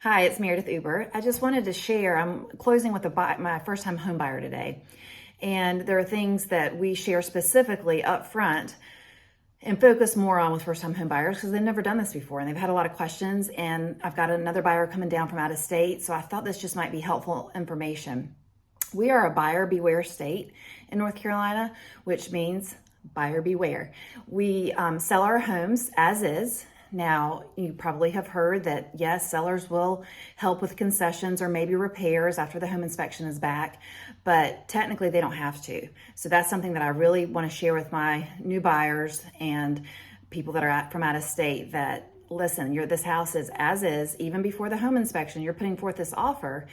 Hi, it's Meredith Uber. I just wanted to share, I'm closing with my first time home buyer today. And there are things that we share specifically up front and focus more on with first time home buyers because they've never done this before and they've had a lot of questions. And I've got another buyer coming down from out of state. So I thought this just might be helpful information. We are a buyer beware state in North Carolina, which means buyer beware. We sell our homes as is. Now, you probably have heard that, yes, sellers will help with concessions or maybe repairs after the home inspection is back, but technically they don't have to. So that's something that I really want to share with my new buyers and people that are from out of state that, listen, this house is as is, even before the home inspection, you're putting forth this offer,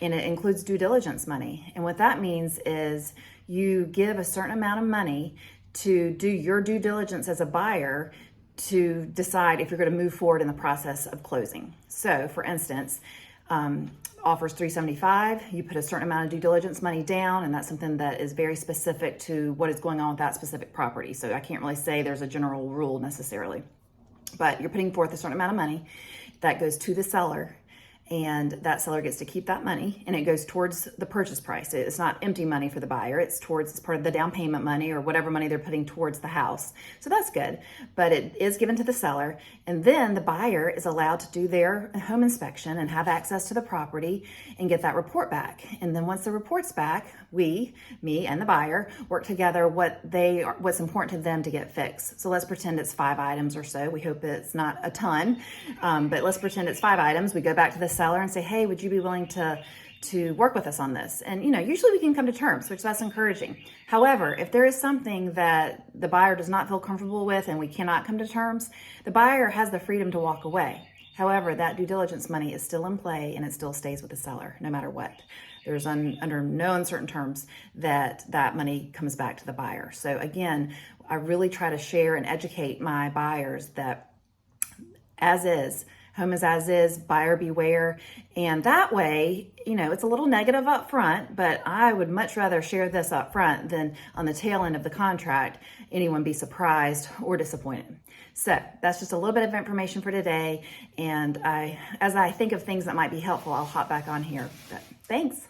and it includes due diligence money. And what that means is you give a certain amount of money to do your due diligence as a buyer to decide if you're going to move forward in the process of closing. So for instance, offers $375, you put a certain amount of due diligence money down, and that's something that is very specific to what is going on with that specific property. So I can't really say there's a general rule necessarily, but you're putting forth a certain amount of money that goes to the seller, and that seller gets to keep that money, and it goes towards the purchase price. It's not empty money for the buyer. It's part of the down payment money or whatever money they're putting towards the house. So that's good, but it is given to the seller, and then the buyer is allowed to do their home inspection and have access to the property and get that report back. And then once the report's back, me and the buyer work together what's important to them to get fixed. So let's pretend it's 5 items or so. We hope it's not a ton, but let's pretend it's 5 items. We go back to the seller and say, hey, would you be willing to work with us on this? And usually we can come to terms, which that's encouraging. However, if there is something that the buyer does not feel comfortable with and we cannot come to terms, the buyer has the freedom to walk away. However, that due diligence money is still in play and it still stays with the seller no matter what. There's under no uncertain terms that money comes back to the buyer. So again, I really try to share and educate my buyers that as is, home is as is, buyer beware. And that way, it's a little negative up front, but I would much rather share this up front than on the tail end of the contract, anyone be surprised or disappointed. So that's just a little bit of information for today. And as I think of things that might be helpful, I'll hop back on here. But thanks.